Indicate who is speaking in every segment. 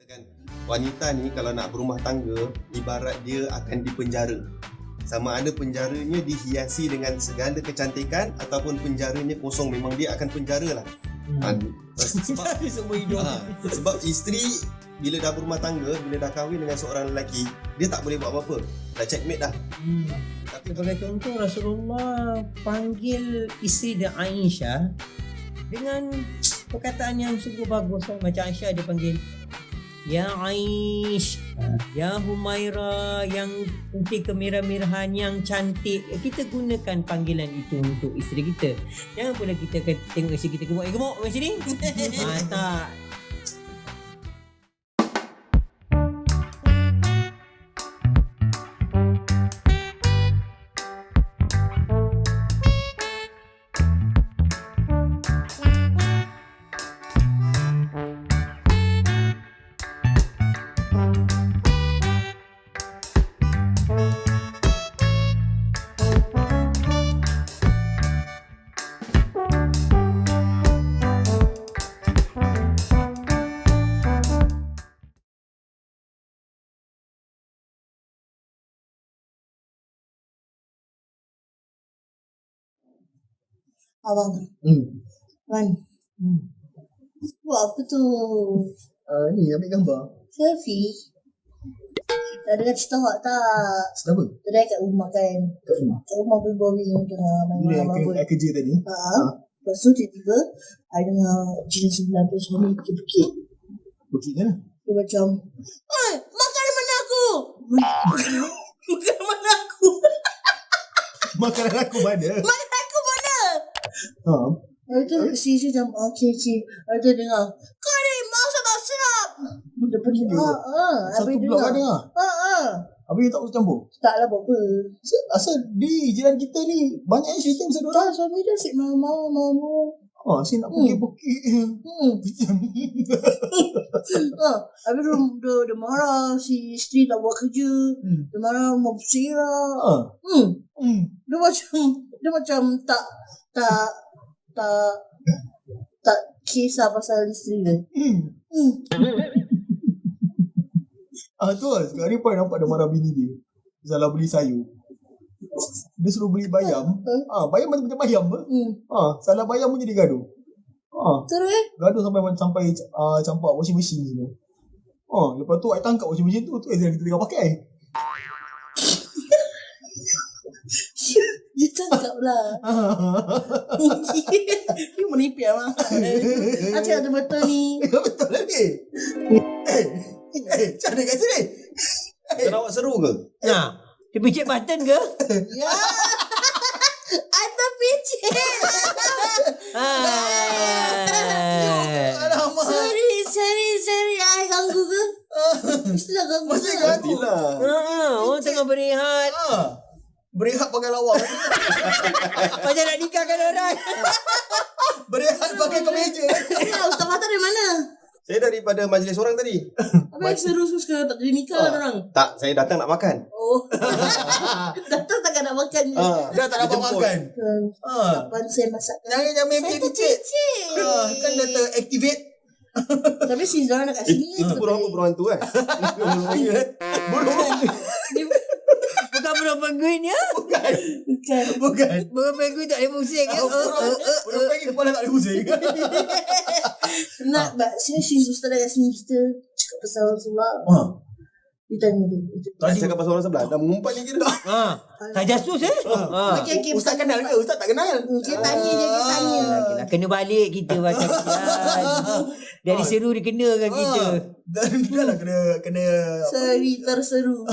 Speaker 1: Kan wanita ni kalau nak berumah tangga ibarat dia akan dipenjara. Sama ada penjaranya dihiasi dengan segala kecantikan ataupun penjaranya kosong, memang dia akan penjara lah. Sebab isteri bila dah berumah tangga, bila dah kahwin dengan seorang lelaki, dia tak boleh buat apa-apa. Dah checkmate dah.
Speaker 2: Tapi sebagai contoh, Rasulullah panggil isteri dia Aisyah dengan perkataan yang sungguh bagus. Macam Aisyah dia panggil Ya Aish, Ya Humaira, yang putih kemerah-merahan, yang cantik. Kita gunakan panggilan itu untuk isteri kita. Jangan pula kita tengok isteri kita gemuk macam ni. Tak.
Speaker 3: Abang. Wan. Buat apa tu?
Speaker 4: Ni ambil gambar.
Speaker 3: Selfie. Tak dengar cerita awak tak?
Speaker 4: Cerita apa?
Speaker 3: Tadi kat rumah kan.
Speaker 4: Kat rumah?
Speaker 3: Kat rumah berboring tengah
Speaker 4: Bila
Speaker 3: main-main.
Speaker 4: yang kerja tadi?
Speaker 3: Lepas tu tiba-tiba I dengar jiran sebelah tu suami bukit-bukit.
Speaker 4: Bukitnya?
Speaker 3: Dia macam, "Oi, makanan mana aku?" Makanan mana aku?
Speaker 4: Makanan aku mana?
Speaker 3: Makanan aku mana? Lepas tu si macam, okey. Lepas tu dengar, "Kau ni masak-masak." Dia pergi,
Speaker 4: Satu
Speaker 3: habis
Speaker 4: blok
Speaker 3: dengar.
Speaker 4: ada lah. Habis tak usah campur?
Speaker 3: Taklah apa-apa.
Speaker 4: Asal di jiran kita ni banyak yang cerita pasal diorang.
Speaker 3: Tak, suami dia asyik malam-malam.
Speaker 4: Asyik nak pukit-pukit.
Speaker 3: Habis dia marah, si isteri tak buat kerja. Dia marah, mau bersirah. Dia macam tak kisah pasal isteri dia.
Speaker 4: Tu lah. Sekarang ni Pai nampak dia marah bini dia. Salah beli sayur. Dia suruh beli bayam. Bayam macam bayam ke? Salah bayam pun jadi gaduh.
Speaker 3: Terus
Speaker 4: Gaduh sampai campak washing machine semua. Lepas tu I tangkap washing machine tu yang kita tengah pakai.
Speaker 3: dia cakap lah. Dia menipis abang. Cakap tu betul ni.
Speaker 4: Betul lah ni. Macam mana kat sini?
Speaker 1: Kan awak seru ke?
Speaker 2: Dia picit button ke?
Speaker 3: Ya. I terpicit.
Speaker 4: Alamak.
Speaker 3: Sorry. I ganggu ke? Mestilah ganggu.
Speaker 4: Masih
Speaker 3: ke?
Speaker 4: ganggu.
Speaker 2: Orang tengah berehat.
Speaker 4: Berehat pakai lawang.
Speaker 2: Macam nak nikahkan orang.
Speaker 4: Berehat pakai kemeja.
Speaker 3: Ustaz Fatar dari mana?
Speaker 1: Saya daripada majlis orang tadi.
Speaker 3: Abang seru suka tak jadi nikah orang.
Speaker 1: Tak, saya datang nak makan.
Speaker 3: Datang takkan nak makan.
Speaker 4: Dah tak dapat makan.
Speaker 3: Kapan saya masak?
Speaker 4: Jangan main picit. Kan dah teractivate.
Speaker 3: Tapi si Zara nak kat sini.
Speaker 1: Itu burung hantu kan?
Speaker 4: Burung.
Speaker 2: Bukan burung penguin ya?
Speaker 4: Bukan.
Speaker 2: Burung penguin tak ada pusing ya?
Speaker 4: Burung pengen kepala tak ada pusing.
Speaker 3: Nak, sini Ustaz kat sini kita cakap pasal Rasulullah. Dia tanya dia.
Speaker 1: Tak cakap pasal orang sebelah. Dah mengumpat ni kira.
Speaker 2: Tak jasus
Speaker 3: Okay,
Speaker 4: Ustaz kenal ke? Ustaz tak kenal.
Speaker 3: Kita tanya je, kita tanya.
Speaker 2: Okeylah, kena balik kita macam dari seru dia kenakan kita.
Speaker 4: Dah lah kena
Speaker 3: Seri terseru.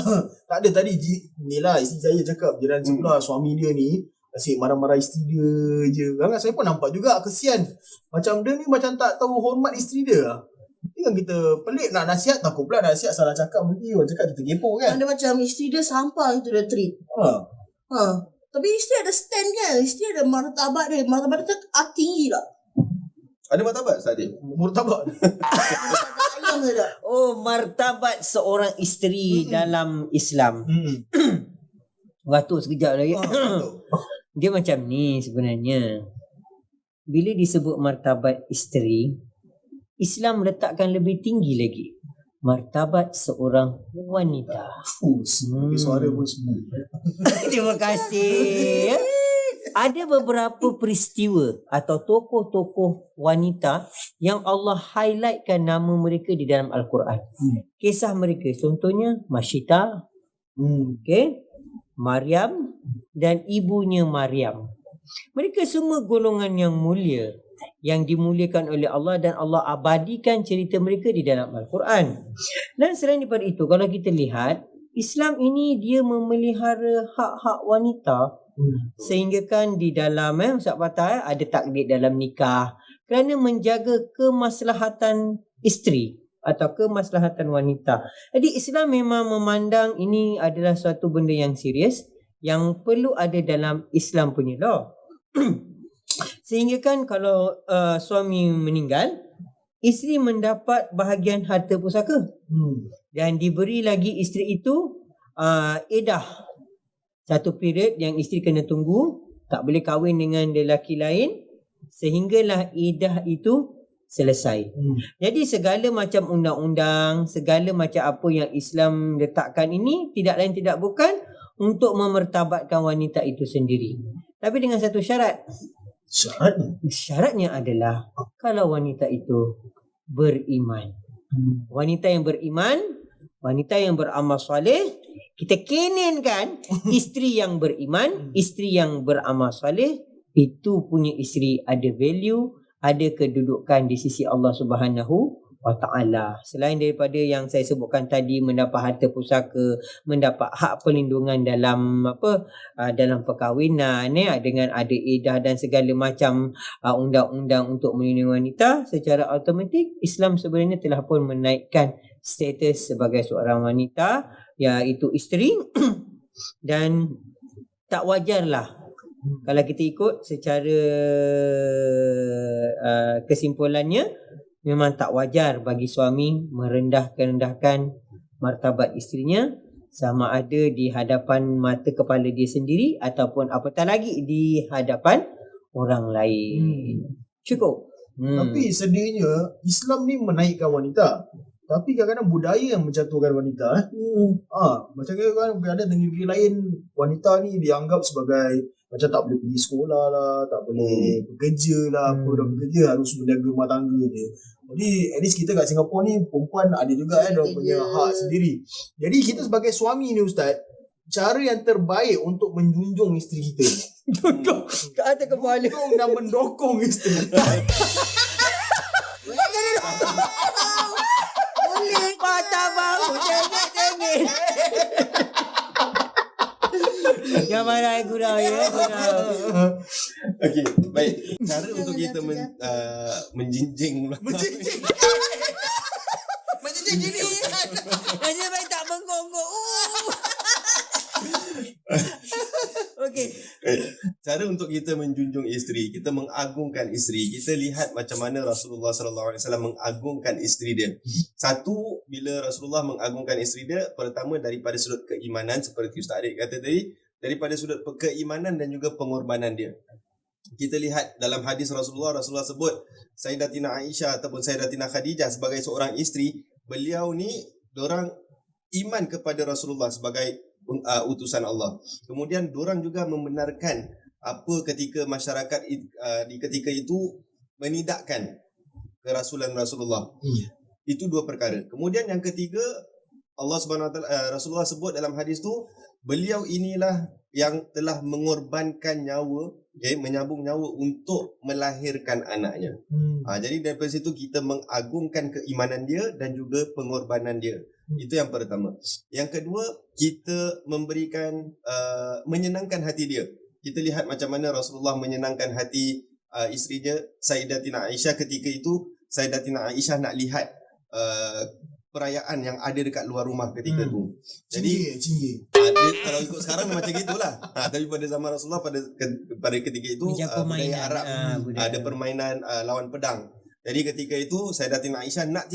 Speaker 4: tak ada tadi ni lah isteri saya cakap jiran sebelah suami dia ni asyik marah-marah isteri dia je. Kadang saya pun nampak juga kesian. Macam dia ni macam tak tahu hormat isteri dia lah. Ni kan kita pelik nak nasihat, takut pula nasihat salah cakap nanti orang cakap kita gepo kan.
Speaker 3: Dia macam isteri dia sampah itu dia treat. Tapi isteri ada stand kan. Isteri ada martabat dia. Martabat dia tinggi tak?
Speaker 1: Ada martabat tadi.
Speaker 4: Murtabak.
Speaker 3: Ayam ke tak?
Speaker 2: Martabat seorang isteri dalam Islam. Batuk sekejap lagi. Dia macam ni sebenarnya. Bila disebut martabat isteri, Islam letakkan lebih tinggi lagi. martabat seorang wanita.
Speaker 4: Suara pun semua.
Speaker 2: Terima kasih. Ada beberapa peristiwa atau tokoh-tokoh wanita yang Allah highlightkan nama mereka di dalam Al-Quran. Kisah mereka contohnya Masyita, okay, Maryam dan ibunya Maryam. Mereka semua golongan yang mulia, yang dimuliakan oleh Allah, dan Allah abadikan cerita mereka di dalam Al-Quran. Dan selain daripada itu, kalau kita lihat, Islam ini dia memelihara hak-hak wanita. Sehingga kan di dalam Ustaz Fatah ada takdir dalam nikah kerana menjaga kemaslahatan isteri atau kemaslahatan wanita. Jadi Islam memang memandang ini adalah suatu benda yang serius yang perlu ada dalam Islam punya law. Sehingga kan kalau suami meninggal, isteri mendapat bahagian harta pusaka dan diberi lagi isteri itu edah. Satu period yang isteri kena tunggu, tak boleh kahwin dengan lelaki lain sehinggalah iddah itu selesai. Jadi segala macam undang-undang, segala macam apa yang Islam letakkan ini tidak lain tidak bukan untuk memertabatkan wanita itu sendiri. Tapi dengan satu syarat. Syaratnya adalah kalau wanita itu beriman. Wanita yang beriman, wanita yang beramal soleh, kita keninkan isteri yang beriman, isteri yang beramal soleh, itu punya isteri ada value, ada kedudukan di sisi Allah Subhanahu wa Ta'ala. Selain daripada yang saya sebutkan tadi, mendapat harta pusaka, mendapat hak perlindungan dalam dalam perkahwinan, dengan ada iddah dan segala macam undang-undang untuk melindungi wanita, secara automatik Islam sebenarnya telah pun menaikkan status sebagai seorang wanita, iaitu isteri. Dan tak wajarlah kalau kita ikut secara kesimpulannya, memang tak wajar bagi suami merendahkan martabat isterinya, sama ada di hadapan mata kepala dia sendiri ataupun apatah lagi di hadapan orang lain. Cukup.
Speaker 4: Tapi sedihnya Islam ni menaikkan wanita, tapi kadang-kadang budaya yang menjatuhkan wanita. Macam kan ada negeri lain, wanita ni dianggap sebagai macam tak boleh pergi sekolah lah, tak boleh bekerja lah, apa dah bekerja harus menjaga rumah tangga dia. Jadi at least kita kat Singapura ni perempuan ada juga dia punya hak sendiri. Jadi kita sebagai suami ni Ustaz, cara yang terbaik untuk menjunjung isteri kita,
Speaker 2: Duduk ke atas kepala,
Speaker 4: menjunjung dan mendokong isteri.
Speaker 2: mata bau cengit-cengit. Yang mana gurau ya?
Speaker 1: Okey, baik. Cara untuk kita menjinjing
Speaker 4: Menjinjing. Menjinjing gini.
Speaker 2: Macam baik tak menggongok. Okey.
Speaker 1: Cara untuk kita menjunjung isteri, kita mengagungkan isteri. Kita lihat macam mana Rasulullah sallallahu alaihi wasallam mengagungkan isteri dia. Satu, bila Rasulullah mengagungkan isteri dia, pertama daripada sudut keimanan, seperti Ustaz Adik kata tadi, daripada sudut keimanan dan juga pengorbanan dia. Kita lihat dalam hadis Rasulullah sebut Sayyidatina Aisyah ataupun Sayyidatina Khadijah sebagai seorang isteri, beliau ni dorang iman kepada Rasulullah sebagai utusan Allah. Kemudian dorang juga membenarkan apa ketika masyarakat di ketika itu menidakkan kerasulan Rasulullah. Itu dua perkara. Kemudian yang ketiga, Allah Subhanahu Wa Taala, Rasulullah sebut dalam hadis tu, beliau inilah yang telah mengorbankan nyawa, menyambung nyawa untuk melahirkan anaknya. Jadi daripada situ kita mengagungkan keimanan dia dan juga pengorbanan dia. Itu yang pertama. Yang kedua, kita memberikan menyenangkan hati dia. Kita lihat macam mana Rasulullah menyenangkan hati isterinya Sayyidatina Aisyah. Ketika itu Sayyidatina Aisyah nak lihat perayaan yang ada dekat luar rumah ketika tu. Jadi ada, kalau ikut sekarang macam gitulah. Tapi pada zaman Rasulullah pada ketika itu budaya Arab, ada permainan lawan pedang. Jadi ketika itu Sayyidatina Aisyah nak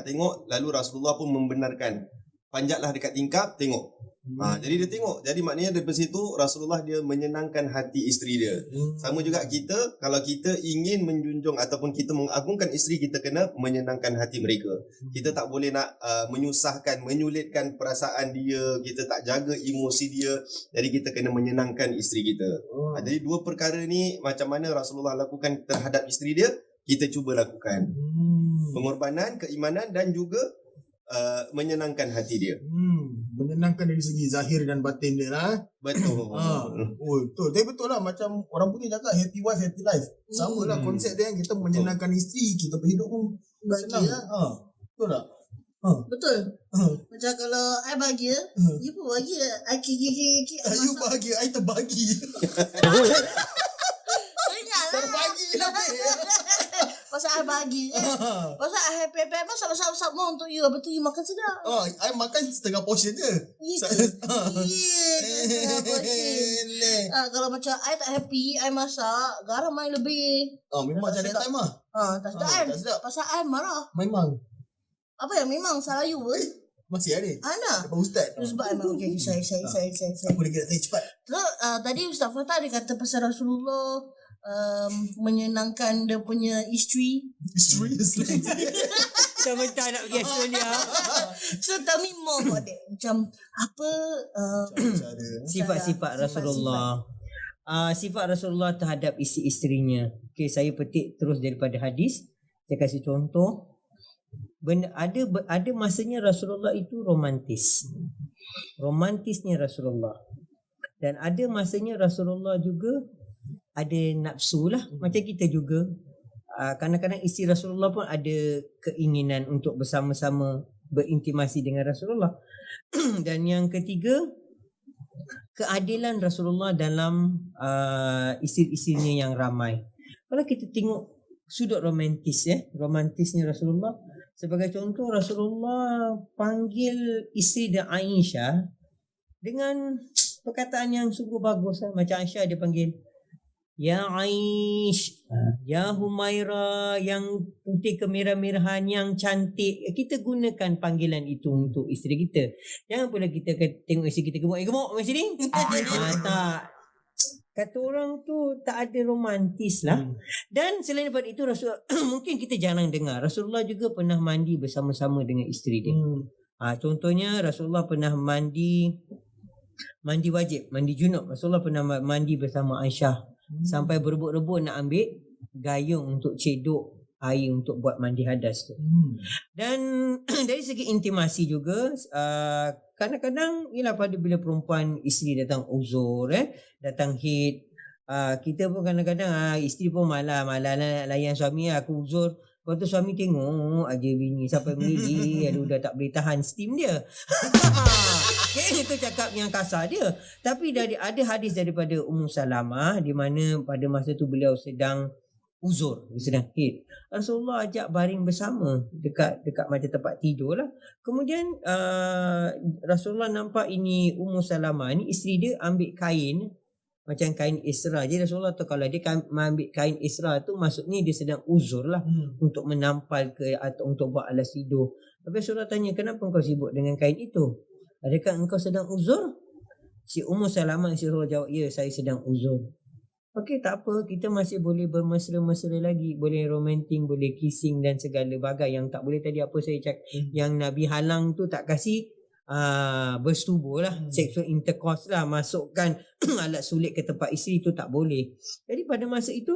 Speaker 1: tengok, lalu Rasulullah pun membenarkan. Panjatlah dekat tingkap, tengok. Jadi dia tengok. Jadi maknanya dari situ Rasulullah dia menyenangkan hati isteri dia. Sama juga kita, kalau kita ingin menjunjung ataupun kita mengagungkan isteri, kita kena menyenangkan hati mereka. Kita tak boleh nak menyusahkan, menyulitkan perasaan dia, kita tak jaga emosi dia. Jadi kita kena menyenangkan isteri kita. Jadi dua perkara ni macam mana Rasulullah lakukan terhadap isteri dia, kita cuba lakukan. Pengorbanan, keimanan dan juga menyenangkan hati dia.
Speaker 4: Menyenangkan dari segi zahir dan batin dia lah.
Speaker 1: Betul.
Speaker 4: Betul. Tapi betul lah, macam orang putih cakap happy wife happy life. Sama lah konsep dia, kita menyenangkan isteri, kita berhidup pun senang. Betul tak?
Speaker 3: Betul. Macam kalau I bahagia, you pun bahagia. I kiki.
Speaker 4: You bahagia, I terbagi. Terbagi lah.
Speaker 3: Pasal I bahagia. Pasal I happy. Masak semua untuk you. Lepas tu you makan sedap.
Speaker 4: I makan setengah portion je.
Speaker 3: Setengah portion. Kalau macam I tak happy, I masak, garam I lebih.
Speaker 4: Memang macam that time lah.
Speaker 3: Tak sedap kan?
Speaker 4: Tak sedap.
Speaker 3: Pasal I marah.
Speaker 4: Memang.
Speaker 3: Apa yang memang salah you pun?
Speaker 4: Masih ada.
Speaker 3: Ana.
Speaker 4: Lepas Ustaz.
Speaker 3: Terus sebab I marah. Okay, saya.
Speaker 4: Aku lagi nak tanya cepat.
Speaker 3: Terus tadi Ustaz Fatah dia kata pasal Rasulullah menyenangkan dia punya isteri.
Speaker 4: Isteri Islam.
Speaker 2: Mentah nak pergi Australia.
Speaker 3: So tell me more about that. Macam apa
Speaker 2: Sifat-sifat Rasulullah. Sifat Rasulullah terhadap isteri-isterinya. Okay, saya petik terus daripada hadis. Saya kasih contoh. Ada masanya Rasulullah itu romantis. Romantisnya Rasulullah. Dan ada masanya Rasulullah juga ada nafsu lah. Macam kita juga. Kadang-kadang isteri Rasulullah pun ada keinginan untuk bersama-sama berintimasi dengan Rasulullah. Dan yang ketiga, keadilan Rasulullah dalam isteri-isterinya yang ramai. Kalau kita tengok sudut romantisnya Rasulullah, sebagai contoh Rasulullah panggil isteri dia Aisyah dengan perkataan yang sungguh bagus. Macam Aisyah dia panggil Ya Aish, Ya Humaira, yang putih kemerah-merahan, yang cantik. Kita gunakan panggilan itu untuk isteri kita. Jangan pula kita tengok isteri kita gemuk macam ni. Tak. Kata orang tu tak ada romantis lah. Dan selain daripada itu, mungkin kita jarang dengar. Rasulullah juga pernah mandi bersama-sama dengan isteri dia. Contohnya Rasulullah pernah mandi wajib, mandi junub. Rasulullah pernah mandi bersama Aisyah. Sampai berebut-rebut nak ambil gayung untuk cedok air untuk buat mandi hadas tu. Dan dari segi intimasi juga, kadang-kadang ialah pada bila perempuan isteri datang uzur, datang haid, kita pun kadang-kadang isteri pun malah nak layan suami. Aku uzur, lepas tu suami tengok aja bini sampai mendidih. Aduh, dah tak boleh tahan steam dia. Itu cakap yang kasar dia. Tapi ada hadis daripada Ummu Salamah di mana pada masa tu beliau sedang uzur, dia sedang haid. Rasulullah ajak baring bersama dekat macam tempat tidur lah. Kemudian Rasulullah nampak ini Ummu Salamah ni, isteri dia ambil kain macam kain Isra. Jadi Rasulullah tu kalau dia ambil kain Isra tu, maksudnya dia sedang uzur lah, untuk menampal ke atau untuk buat alas tidur. Tapi Rasulullah tanya, kenapa kau sibuk dengan kain itu? Adakah engkau sedang uzur? Si Ummu Salamah, si Rasulullah jawab, ya, saya sedang uzur. Okey, tak apa, kita masih boleh bermesra-mesra lagi, boleh romantik, boleh kissing dan segala bagai. Yang tak boleh tadi apa saya cakap, yang Nabi halang tu tak kasih bersetubuh lah, sexual intercourse lah, masukkan alat sulit ke tempat isteri tu tak boleh. Jadi pada masa itu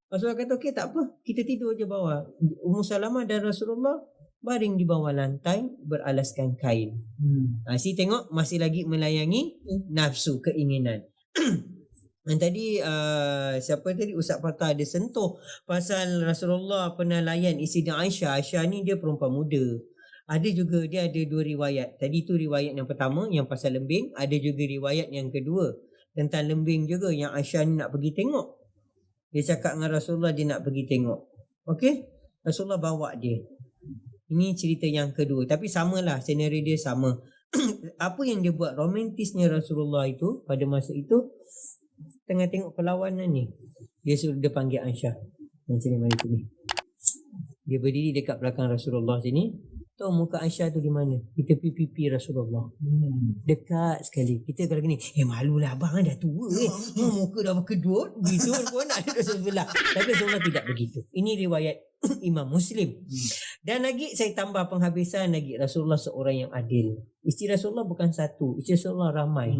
Speaker 2: Rasulullah kata, okey, tak apa, kita tidur je bawah. Ummu Salamah dan Rasulullah baring di bawah lantai beralaskan kain. Si tengok masih lagi melayangi nafsu, keinginan. Dan tadi siapa tadi, Ustaz Fatah ada sentuh pasal Rasulullah pernah layan isteri Aisyah. Aisyah ni dia perempuan muda. Ada juga dia ada dua riwayat. Tadi tu riwayat yang pertama yang pasal lembing, ada juga riwayat yang kedua tentang lembing juga, yang Aisyah ni nak pergi tengok. Dia cakap dengan Rasulullah dia nak pergi tengok. Okey? Rasulullah bawa dia. Ini cerita yang kedua. Tapi samalah, senario dia sama. Apa yang dia buat romantisnya Rasulullah itu pada masa itu, tengah tengok perlawanan ni, dia suruh dia panggil Aisyah. Mari sini. Dia berdiri dekat belakang Rasulullah sini. Tahu muka Aisyah tu di mana? Di tepi pipi Rasulullah. Dekat sekali. Kita kalau gini, malulah abang dah tua muka dah berkedut gitu pun ada Rasulullah. Tapi Rasulullah tidak begitu. Ini riwayat Imam Muslim. Dan lagi saya tambah penghabisan lagi, Rasulullah seorang yang adil. Isteri Rasulullah bukan satu, isteri Rasulullah ramai.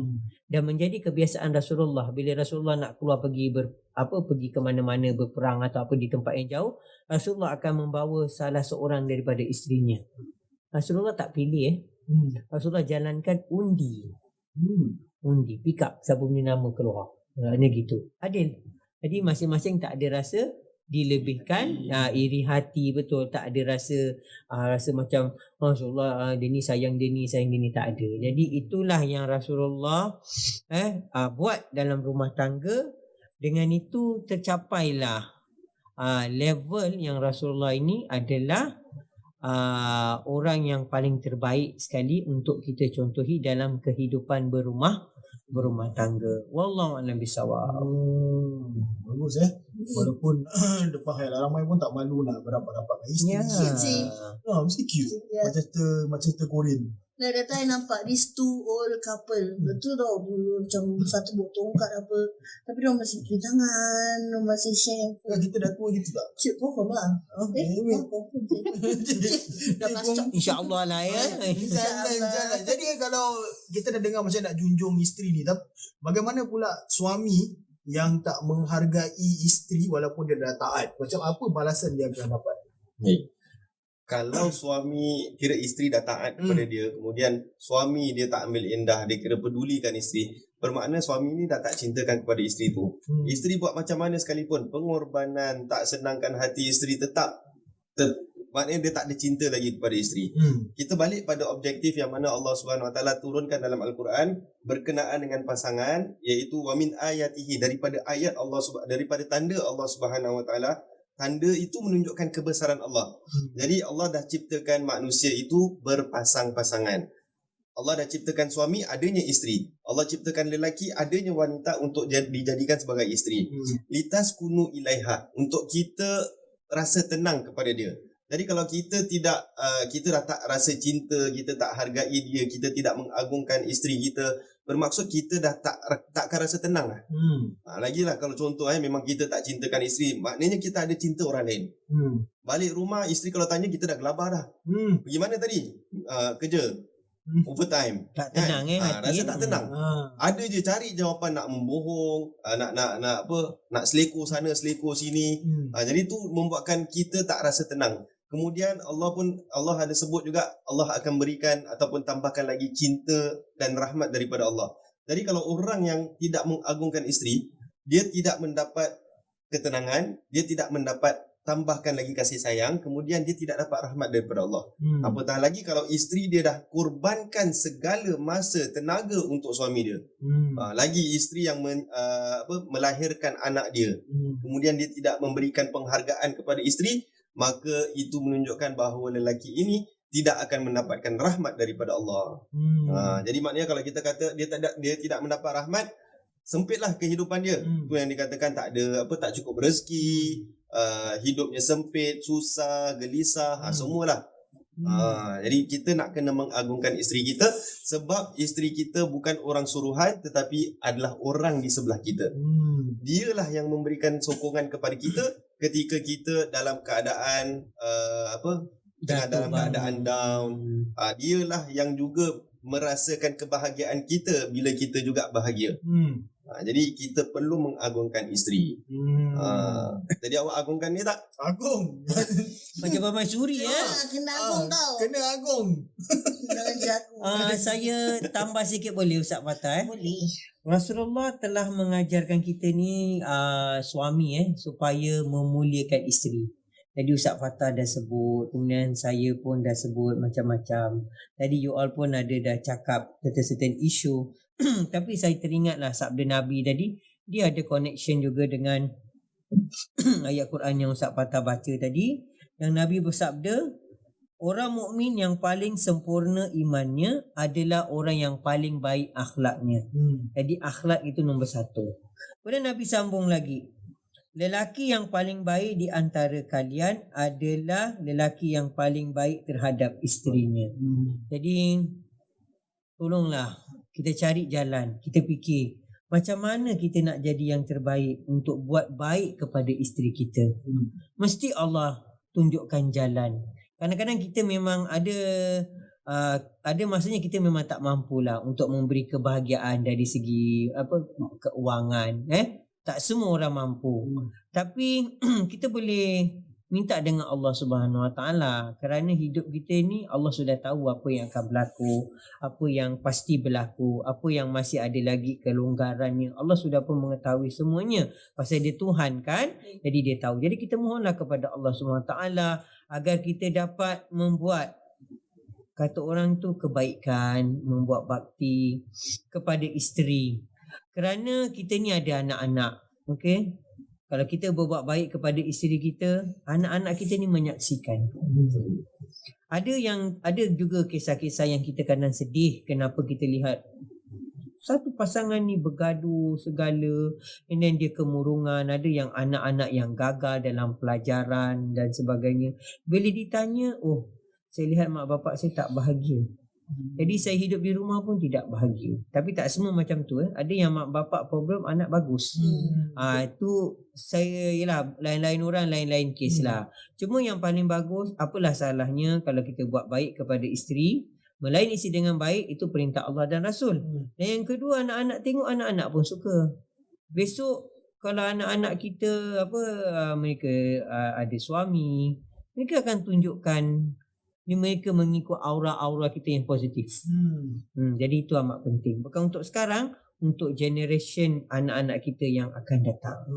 Speaker 2: Dan menjadi kebiasaan Rasulullah bila Rasulullah nak keluar pergi pergi ke mana-mana berperang atau apa di tempat yang jauh, Rasulullah akan membawa salah seorang daripada isterinya. Rasulullah tak pilih Rasulullah jalankan undi. Undi, pick up siapa punya nama keluar. Hanya gitu. Adil. Jadi masing-masing tak ada rasa dilebihkan, iri hati, betul, tak ada rasa macam Rasulullah dia ni sayang dia ni, tak ada. Jadi itulah yang Rasulullah buat dalam rumah tangga. Dengan itu tercapailah level yang Rasulullah ini adalah orang yang paling terbaik sekali untuk kita contohi dalam kehidupan berumah tangga. Wallahu a'lam bisawab.
Speaker 4: Bagus walaupun depan khayal ramai pun tak malu nak berapat-rapat dengan isteri. Mesti cute. Macam cerita Korean.
Speaker 3: Like that time nampak these two old couple. Betul tau, dulu macam satu bawa tongkat apa. Tapi dia masih pegang tangan, dia masih share.
Speaker 4: Kita dah tua gitu tak?
Speaker 3: Cik confirm lah. Confirm je. Dah pasang.
Speaker 2: InsyaAllah lah ya.
Speaker 4: InsyaAllah. Jadi kalau kita dah dengar macam nak junjung isteri ni, tapi bagaimana pula suami yang tak menghargai isteri walaupun dia dah taat? Macam apa balasan dia akan dapat?
Speaker 1: Kalau suami kira isteri dah taat kepada dia, kemudian suami dia tak ambil indah, dia kira pedulikan isteri, bermakna suami ni dah tak cintakan kepada isteri tu. Isteri buat macam mana sekalipun, pengorbanan, tak senangkan hati isteri, maknanya dia tak ada cinta lagi kepada isteri. Kita balik pada objektif yang mana Allah Subhanahu Wa Taala turunkan dalam Al-Quran berkenaan dengan pasangan, iaitu wa min ayatihi, daripada ayat Allah, daripada tanda Allah Subhanahu Wa Taala. Tanda itu menunjukkan kebesaran Allah. Jadi Allah dah ciptakan manusia itu berpasang-pasangan. Allah dah ciptakan suami, adanya isteri. Allah ciptakan lelaki, adanya wanita untuk dijadikan sebagai isteri. Litaskunu ilaiha, untuk kita rasa tenang kepada dia. Jadi kalau kita dah tak rasa cinta, kita tak hargai dia, kita tidak mengagungkan isteri kita, bermaksud kita dah takkan rasa tenang lah. Lagilah kalau contoh memang kita tak cintakan isteri, maknanya kita ada cinta orang lain. Balik rumah, isteri kalau tanya, kita dah gelabah dah. Pergi mana tadi? Kerja. Overtime.
Speaker 2: Tak tenang hati.
Speaker 1: Rasa tak tenang. Ada je cari jawapan, nak membohong, nak selekor sana, selekor sini. Jadi tu membuatkan kita tak rasa tenang. Kemudian Allah ada sebut juga, Allah akan berikan ataupun tambahkan lagi cinta dan rahmat daripada Allah. Jadi kalau orang yang tidak mengagungkan isteri, dia tidak mendapat ketenangan, dia tidak mendapat tambahkan lagi kasih sayang, kemudian dia tidak dapat rahmat daripada Allah. Apatah lagi kalau isteri dia dah korbankan segala masa, tenaga untuk suami dia. Lagi isteri yang melahirkan anak dia, kemudian dia tidak memberikan penghargaan kepada isteri, maka itu menunjukkan bahawa lelaki ini tidak akan mendapatkan rahmat daripada Allah. Jadi maknanya kalau kita kata dia tidak mendapat rahmat, sempitlah kehidupan dia. Itu yang dikatakan tak cukup rezeki, hidupnya sempit, susah, gelisah, semualah. Jadi kita nak kena mengagungkan isteri kita, sebab isteri kita bukan orang suruhan tetapi adalah orang di sebelah kita. Dialah yang memberikan sokongan kepada kita ketika kita dalam keadaan dalam keadaan down. Dialah yang juga merasakan kebahagiaan kita bila kita juga bahagia. Jadi kita perlu mengagungkan isteri. Jadi awak agungkan dia tak?
Speaker 4: Agung.
Speaker 2: Macam Abang Suri
Speaker 3: Kena agung tau.
Speaker 4: Kena agung.
Speaker 3: Jangan jagung.
Speaker 2: Saya tambah sikit boleh Ustaz Fatah?
Speaker 3: Boleh.
Speaker 2: Rasulullah telah mengajarkan kita ni suami supaya memuliakan isteri. Tadi Ustaz Fatah dah sebut, kemudian saya pun dah sebut macam-macam. Tadi you all pun dah cakap tentang certain issue. Tapi saya teringatlah sabda Nabi tadi, dia ada connection juga dengan ayat Quran yang Ustaz Fatah baca tadi, yang Nabi bersabda, orang mukmin yang paling sempurna imannya adalah orang yang paling baik akhlaknya. Jadi akhlak itu nombor satu. Kemudian Nabi sambung lagi, lelaki yang paling baik di antara kalian adalah lelaki yang paling baik terhadap isterinya. Jadi tolonglah kita cari jalan, kita fikir macam mana kita nak jadi yang terbaik untuk buat baik kepada isteri kita. Mesti Allah tunjukkan jalan. Kadang-kadang kita memang ada masanya kita memang tak mampulah untuk memberi kebahagiaan dari segi keuangan. Tak semua orang mampu. Tapi kita boleh minta dengan Allah Subhanahu Wa Taala, kerana hidup kita ni Allah sudah tahu apa yang akan berlaku, apa yang pasti berlaku, apa yang masih ada lagi kelonggarannya. Allah sudah pun mengetahui semuanya. Pasal dia Tuhan kan, jadi dia tahu. Jadi kita mohonlah kepada Allah Subhanahu Wa Taala agar kita dapat membuat, kata orang tu, kebaikan, membuat bakti kepada isteri. Kerana kita ni ada anak-anak, okey? Kalau kita berbuat baik kepada isteri kita, anak-anak kita ni menyaksikan. Ada juga kisah-kisah yang kita kadang sedih kenapa kita lihat satu pasangan ni bergaduh segala, and then dia kemurungan, ada yang anak-anak yang gagal dalam pelajaran dan sebagainya. Bila ditanya, saya lihat mak bapak saya tak bahagia. Jadi saya hidup di rumah pun tidak bahagia. Tapi tak semua macam tu. Ada yang mak bapak problem, anak bagus. Itu saya, yelah, lain-lain orang, lain-lain kes lah. Cuma yang paling bagus, apalah salahnya kalau kita buat baik kepada isteri. Melayan isteri dengan baik, itu perintah Allah dan Rasul. Dan yang kedua, anak-anak tengok, anak-anak pun suka. Besok kalau anak-anak kita mereka ada suami, mereka akan tunjukkan, mereka mengikut aura-aura kita yang positif. Jadi itu amat penting. Bukan untuk sekarang, untuk generation anak-anak kita yang akan datang.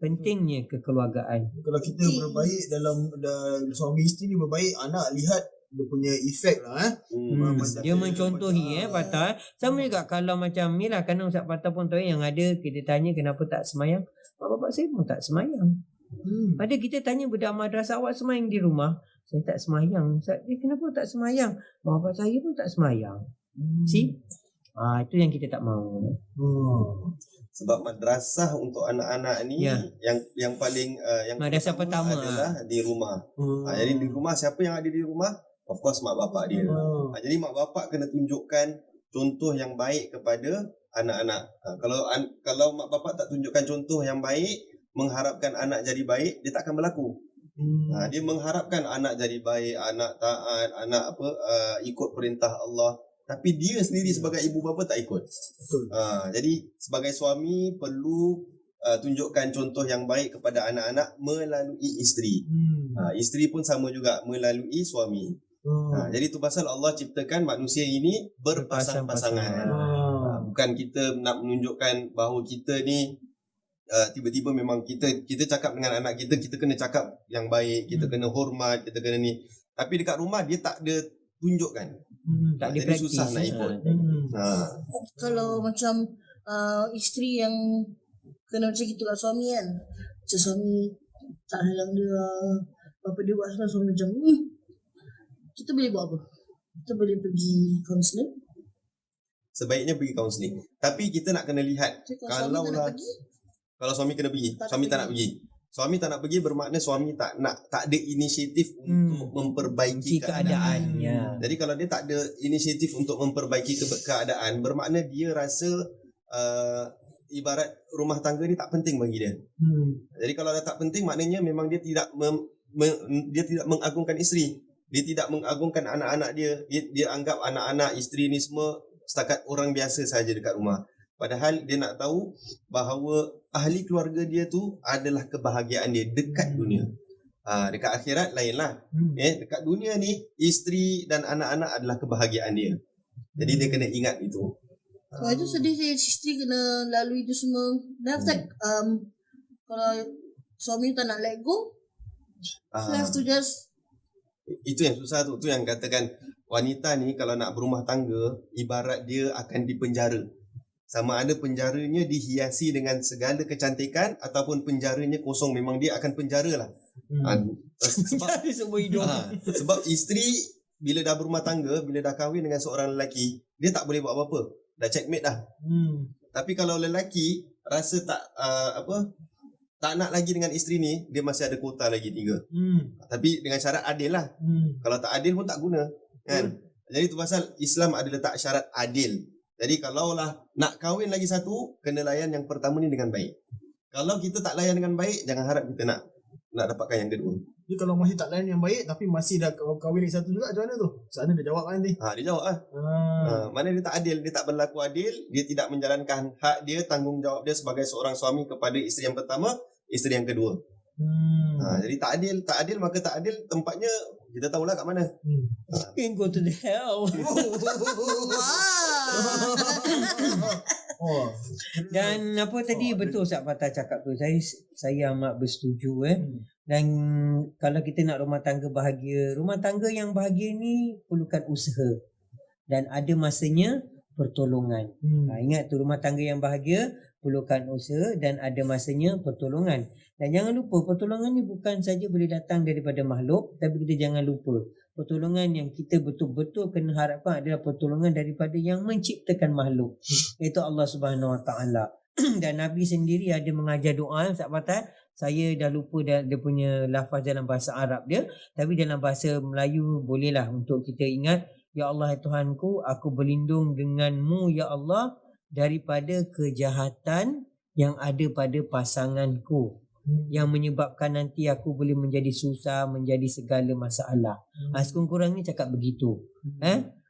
Speaker 2: Pentingnya kekeluargaan.
Speaker 4: Kalau kita berbaik dalam suami isteri ni berbaik, anak lihat dia punya efek lah.
Speaker 2: Dia mencontohi Patah. Sama juga kalau macam ni lah, kerana Ustaz Patah pun tahu yang ada, kita tanya kenapa tak semayang. Mak bapak saya pun tak semayang. Ada kita tanya budak madrasah, awak semayang di rumah? Saya tak semayang. Ustaz, kenapa tak semayang? Mak bapak saya pun tak semayang. See? Itu yang kita tak mahu.
Speaker 1: Sebab madrasah untuk anak-anak ni yang paling yang
Speaker 2: madrasah pertama
Speaker 1: adalah di rumah. Jadi di rumah, siapa yang ada di rumah? Of course mak bapak dia. Jadi mak bapak kena tunjukkan contoh yang baik kepada anak-anak. Kalau mak bapak tak tunjukkan contoh yang baik, mengharapkan anak jadi baik, dia tak akan berlaku. Dia mengharapkan anak jadi baik, anak taat, anak ikut perintah Allah, tapi dia sendiri sebagai ibu bapa tak ikut. Jadi sebagai suami perlu tunjukkan contoh yang baik kepada anak-anak melalui isteri. Isteri pun sama juga melalui suami. Jadi tu pasal Allah ciptakan manusia ini berpasang-pasangan. Bukan kita nak menunjukkan bahawa kita ni tiba-tiba memang kita cakap dengan anak kita kena cakap yang baik, kita kena hormat, kita kena ni. Tapi dekat rumah dia tak ada tunjukkan.
Speaker 2: Tak ada
Speaker 1: jadi
Speaker 2: praktis.
Speaker 1: Susah nak ikut.
Speaker 3: Kalau macam isteri yang kena macam gitu kat suami kan, macam suami tak halang dia, apa dia buat, suami macam kita boleh buat apa? Kita boleh pergi kaunseling.
Speaker 1: Sebaiknya pergi kaunseling. Tapi kita nak kena lihat, kalau suami kena pergi, suami tak nak pergi. Suami tak nak pergi bermakna suami tak ada inisiatif untuk memperbaiki keadaan. Jadi kalau dia tak ada inisiatif untuk memperbaiki keadaan, bermakna dia rasa ibarat rumah tangga ni tak penting bagi dia. Jadi kalau dah tak penting, maknanya memang dia tidak mengagungkan isteri. Dia tidak mengagungkan anak-anak dia. Dia anggap anak-anak, isteri ni semua setakat orang biasa saja dekat rumah. Padahal dia nak tahu bahawa ahli keluarga dia tu adalah kebahagiaan dia dekat dunia. Dekat akhirat lainlah. Dekat dunia ni, isteri dan anak-anak adalah kebahagiaan dia. Jadi dia kena ingat itu.
Speaker 3: Sebab itu sedih saya, isteri kena lalui itu semua. Dan kalau suami tak nak let go, so have to just.
Speaker 1: Itu yang susah tu. Tu yang katakan wanita ni kalau nak berumah tangga, ibarat dia akan dipenjara. Sama ada penjaranya dihiasi dengan segala kecantikan ataupun penjaranya kosong, memang dia akan penjara lah. Sebab isteri bila dah berumah tangga, bila dah kahwin dengan seorang lelaki, dia tak boleh buat apa-apa. Dah checkmate dah. Tapi kalau lelaki rasa tak nak lagi dengan isteri ni, dia masih ada kuota lagi 3. Tapi dengan syarat adil lah. Kalau tak adil pun tak guna, kan? Jadi tu pasal Islam ada letak syarat adil. Jadi kalaulah nak kahwin lagi satu, kena layan yang pertama ni dengan baik. Kalau kita tak layan dengan baik, jangan harap kita nak dapatkan yang kedua.
Speaker 4: Jadi kalau masih tak layan yang baik tapi masih dah kahwin lagi satu juga, macam mana tu? Sana dia jawab kan nanti.
Speaker 1: Dia jawab lah. Mana dia tak adil, dia tak berlaku adil, dia tidak menjalankan hak dia, tanggungjawab dia sebagai seorang suami kepada isteri yang pertama, isteri yang kedua. Jadi tak adil maka tak adil tempatnya kita tahulah kat mana.
Speaker 2: Can go to the hell. Dan apa tadi betul Ustaz Fatah cakap tu, saya amat bersetuju Dan kalau kita nak rumah tangga bahagia, rumah tangga yang bahagia ni perlukan usaha dan ada masanya pertolongan. Ingat tu, rumah tangga yang bahagia perlukan usaha dan ada masanya pertolongan. Dan jangan lupa, pertolongan ni bukan saja boleh datang daripada makhluk, tapi kita jangan lupa pertolongan yang kita betul-betul kena harapkan adalah pertolongan daripada yang menciptakan makhluk, iaitu Allah Subhanahu Wa Taala. Dan Nabi sendiri ada mengajar doa, Ustaz Fatah. Saya dah lupa dia punya lafaz dalam bahasa Arab dia, tapi dalam bahasa Melayu bolehlah untuk kita ingat. Ya Allah, ya Tuhanku, aku berlindung denganmu ya Allah daripada kejahatan yang ada pada pasanganku, yang menyebabkan nanti aku boleh menjadi susah, menjadi segala masalah. Sekurang-kurang ni cakap begitu.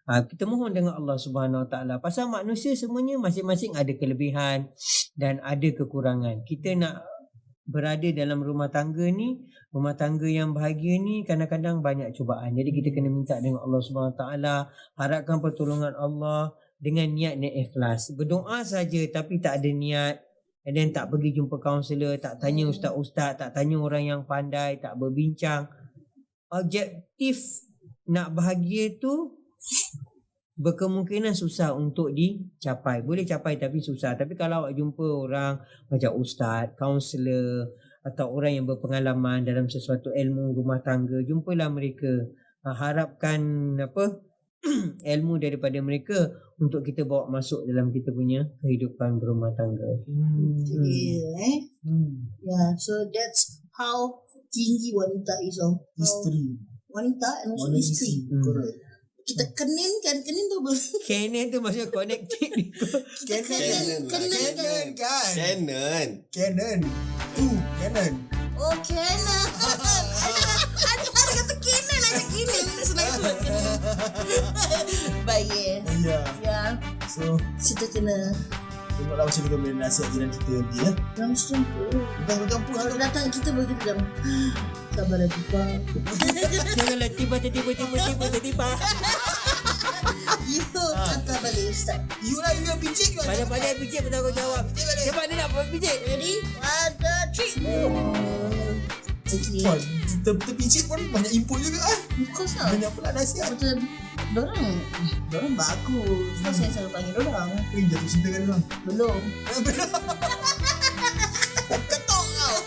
Speaker 2: Kita mohon dengan Allah Subhanahu Wa Taala. Pasal manusia semuanya masing-masing ada kelebihan dan ada kekurangan. Kita nak berada dalam rumah tangga ni, rumah tangga yang bahagia ni kadang-kadang banyak cubaan. Jadi kita kena minta dengan Allah Subhanahu Wa Taala, harapkan pertolongan Allah dengan niat yang ikhlas. Berdoa saja tapi tak ada niat, dan tak pergi jumpa kaunselor, tak tanya ustaz-ustaz, tak tanya orang yang pandai, tak berbincang. Objektif nak bahagia tu berkemungkinan susah untuk dicapai. Boleh capai tapi susah. Tapi kalau awak jumpa orang macam ustaz, kaunselor atau orang yang berpengalaman dalam sesuatu ilmu rumah tangga, jumpalah mereka. Harapkan ilmu daripada mereka untuk kita bawa masuk dalam kita punya kehidupan berumah tangga.
Speaker 3: So that's how tinggi wanita is.
Speaker 4: Isteri.
Speaker 3: Wanita and also isteri.
Speaker 4: Correct.
Speaker 3: Kita kenin tu
Speaker 2: Canon tu maksudnya connected.
Speaker 4: Canon.
Speaker 3: Oh, Canon. Ada kata Canon, ada gini. Senang sebut Canon. Baik. Ya.
Speaker 4: So
Speaker 3: kita kena
Speaker 4: tengoklah macam kita boleh nasihat jiran kita nanti ya.
Speaker 3: Macam tu.
Speaker 4: Kampung
Speaker 3: kalau datang kita begitu dalam sabarlah Pak.
Speaker 2: Janganlah tiba-tiba.
Speaker 3: You kata balik Ustaz.
Speaker 4: You yang pijik tu.
Speaker 2: Pandai-pandai pijik bertanggungjawab. Cepat dia nak pijik.
Speaker 3: Ready? 1, 2, 3. Okay.
Speaker 4: Kita pijik pun banyak input juga
Speaker 3: Of course lah.
Speaker 4: Banyak pula nasihat.
Speaker 3: Betul. Dorang bagus. Sebab saya selalu panggil dorang.
Speaker 4: Jatuh cinta kan dorang?
Speaker 3: Belum.
Speaker 4: Ketok kau.